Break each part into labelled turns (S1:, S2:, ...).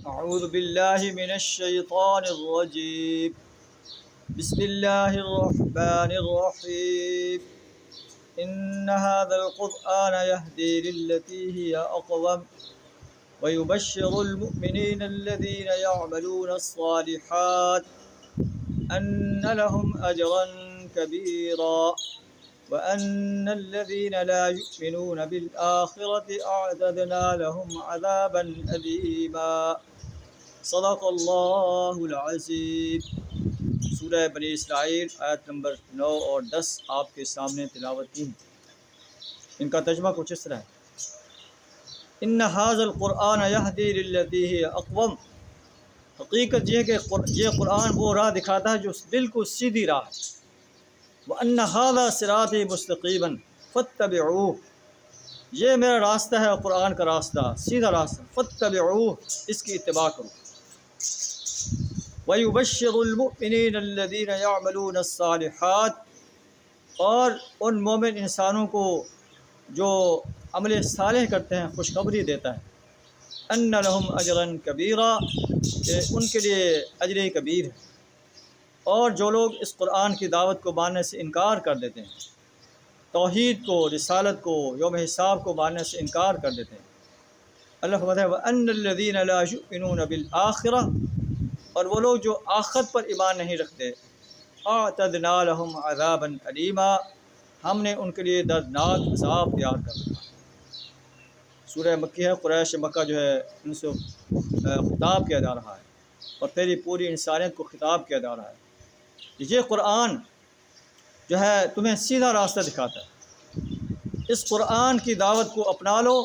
S1: أعوذ بالله من الشيطان الرجيم. بسم الله الرحمن الرحيم. إن هذا القرآن يهدي للتي هي أقوم ويبشر المؤمنين الذين يعملون الصالحات أن لهم أجرا كبيرا وأن الذين لا يؤمنون بالآخرة أعتدنا لهم عذابا أليما. صدق اللہ العظیم. سورہ بنی اسرائیل آیت نمبر 9 اور 10 آپ کے سامنے تلاوت کی. ان کا ترجمہ کچھ اس طرح ہے: ان ھذا القرآن یہدی للتی ہی اقوم. حقیقت یہ کہ یہ قرآن وہ راہ دکھاتا ہے جو بالکل سیدھی راہ ہے. وان ھذا صراطی مستقیما فاتبعوہ. یہ میرا راستہ ہے، قرآن کا راستہ، سیدھا راستہ. فاتبعوہ، اس کی اتباع کرو. وَيُبَشِّرُ الْمُؤْمِنِينَ الَّذِينَ يَعْمَلُونَ الصَّالِحَاتِ، اور ان مومن انسانوں کو جو عمل صالح کرتے ہیں خوشخبری دیتا ہے. أَنَّ لَهُمْ أَجْرًا كَبِيرًا، کہ ان کے لیے اجر کبیر ہے. اور جو لوگ اس قرآن کی دعوت کو ماننے سے انکار کر دیتے ہیں، توحید کو، رسالت کو، یوم حساب کو ماننے سے انکار کر دیتے ہیں، اللہ فرماتا ہے وَأَنَّ الَّذِينَ لَا يُؤْمِنُونَ بِالْآخِرَةِ، اور وہ لوگ جو آخرت پر ایمان نہیں رکھتے، اعتدنا لهم عذابا علیما، ہم نے ان کے لیے دردناک عذاب تیار کر رکھا. سورہ مکی ہے. قریش مکہ جو ہے ان سے خطاب کیا جا رہا ہے اور پھر پوری انسانیت کو خطاب کیا جا رہا ہے. یہ قرآن جو ہے تمہیں سیدھا راستہ دکھاتا ہے. اس قرآن کی دعوت کو اپنا لو،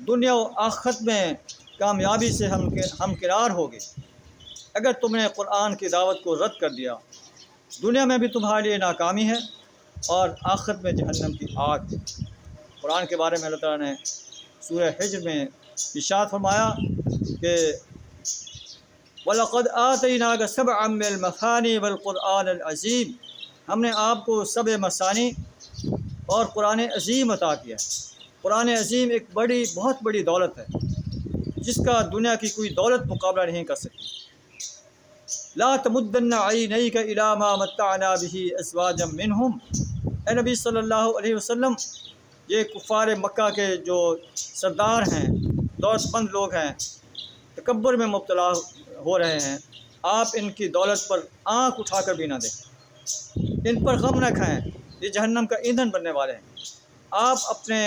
S1: دنیا و آخرت میں کامیابی سے ہمکنار ہوگے. اگر تم نے قرآن کی دعوت کو رد کر دیا، دنیا میں بھی تمہارے لیے ناکامی ہے اور آخرت میں جہنم کی آگ ہے. قرآن کے بارے میں اللہ تعالیٰ نے سورہ حجر میں ارشاد فرمایا کہ وَلَقَدْ آتَيْنَاكَ سَبْعًا مِّنَ الْمَثَانِي وَالْقُرْآنِ الْعَظِيمِ، ہم نے آپ کو 7 مثانی اور قرآن عظیم عطا کیا ہے. قرآن عظیم ایک بہت بڑی دولت ہے جس کا دنیا کی کوئی دولت مقابلہ نہیں کر سکتی. لا تمدن عینیک الی ما متعنا به ازواجا منہم. اے نبی صلی اللہ علیہ وسلم، یہ کفار مکہ کے جو سردار ہیں، دولت مند لوگ ہیں، تکبر میں مبتلا ہو رہے ہیں، آپ ان کی دولت پر آنکھ اٹھا کر بھی نہ دیکھیں، ان پر غم نہ کھائیں، یہ جہنم کا ایندھن بننے والے ہیں. آپ اپنے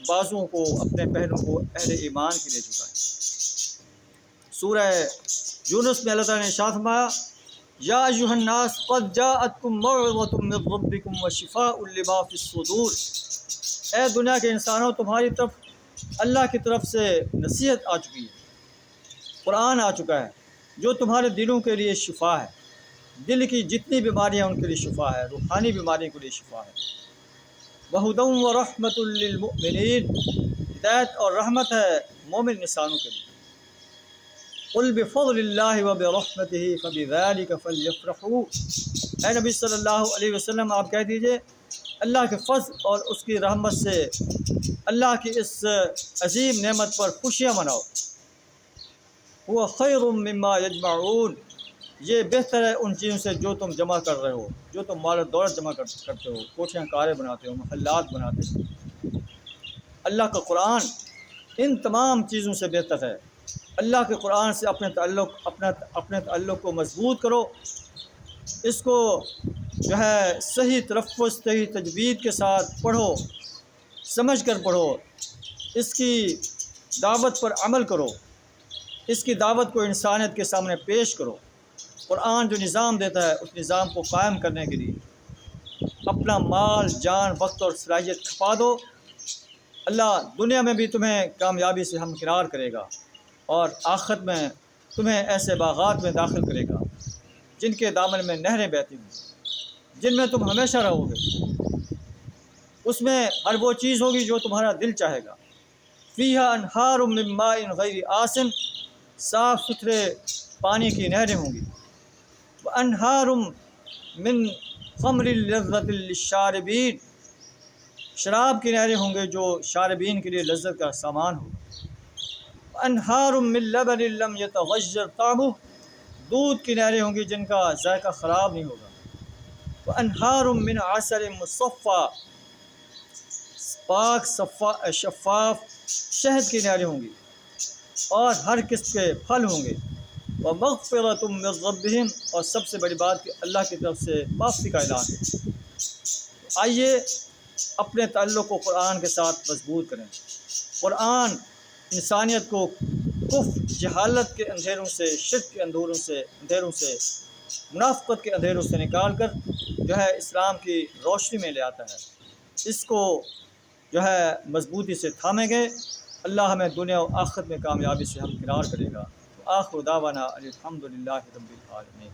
S1: بازوؤں کو، اپنے پہلوں کو اہل ایمان کے لیے جھکائیں. سورہ یونس میں اللہ تعالیٰ نے ارشاد فرمایا یا ایھا الناس قد جاءتکم موعظۃ من ربکم وشفاء لما فی الصدور. اے دنیا کے انسانوں، تمہاری طرف اللہ کی طرف سے نصیحت آ چکی ہے، قرآن آ چکا ہے جو تمہارے دلوں کے لیے شفا ہے. دل کی جتنی بیماریاں ان کے لیے شفا ہے، روحانی بیماریوں کے لیے شفا ہے. وَہُدًى وَرَحْمَةٌ لِّلْمُؤْمِنِينَ، ہدایت اور رحمت ہے مومن انسانوں کے لیے. قُلْ بِفَضْلِ اللَّهِ وَبِرَحْمَتِهِ فَبِذَلِكَ فَلْيَفْرَحُوا. اے نبی صلی اللہ علیہ وسلم، آپ کہہ دیجئے اللہ کے فضل اور اس کی رحمت سے، اللہ کی اس عظیم نعمت پر خوشیاں مناؤ. هُوَ خَيْرٌ مِّمَّا يَجْمَعُونَ، یہ بہتر ہے ان چیزوں سے جو تم جمع کر رہے ہو، جو تم مال و دولت جمع کرتے ہو، کوٹھیاں کاریں بناتے ہو، محلات بناتے ہو. اللہ کا قرآن ان تمام چیزوں سے بہتر ہے. اللہ کے قرآن سے اپنے تعلق کو مضبوط کرو. اس کو جو ہے صحیح تلفظ، صحیح تجوید کے ساتھ پڑھو، سمجھ کر پڑھو. اس کی دعوت پر عمل کرو، اس کی دعوت کو انسانیت کے سامنے پیش کرو. قرآن جو نظام دیتا ہے اس نظام کو قائم کرنے کے لیے اپنا مال، جان، وقت اور صلاحیت کھپا دو. اللہ دنیا میں بھی تمہیں کامیابی سے ہمکنار کرے گا اور آخرت میں تمہیں ایسے باغات میں داخل کرے گا جن کے دامن میں نہریں بہتی ہوں، جن میں تم ہمیشہ رہو گے. اس میں ہر وہ چیز ہوگی جو تمہارا دل چاہے گا. فیہا انہار من ماء غیر آسن، صاف ستھرے پانی کی نہریں ہوں گی. وانہار من خمر لذۃ للشاربین، شراب کی نہریں ہوں گے جو شاربین کے لیے لذت کا سامان ہوگا. انہار من لبن لم یتغیر طعمہ، دودھ کی نہریں ہوں گی جن کا ذائقہ خراب نہیں ہوگا، وانہار من عسل مصفی، پاک شفاف شہد کی نہریں ہوں گی، اور ہر قسم کے پھل ہوں گے، ومغفرۃ من ربہم، اور سب سے بڑی بات کہ اللہ کی طرف سے معافی کا اعلان ہے۔ آئیے اپنے تعلق کو قرآن کے ساتھ مضبوط کریں۔ قرآن انسانیت کو کفر، جہالت کے اندھیروں سے، شرک کے اندھیروں سے، منافقت کے اندھیروں سے نکال کر جو ہے اسلام کی روشنی میں لے آتا ہے۔ اس کو جو ہے مضبوطی سے تھامیں گے، اللہ ہمیں دنیا و آخرت میں کامیابی سے ہمکنار کرے گا۔ آخر دعوانا الحمدللہ رب العالمین۔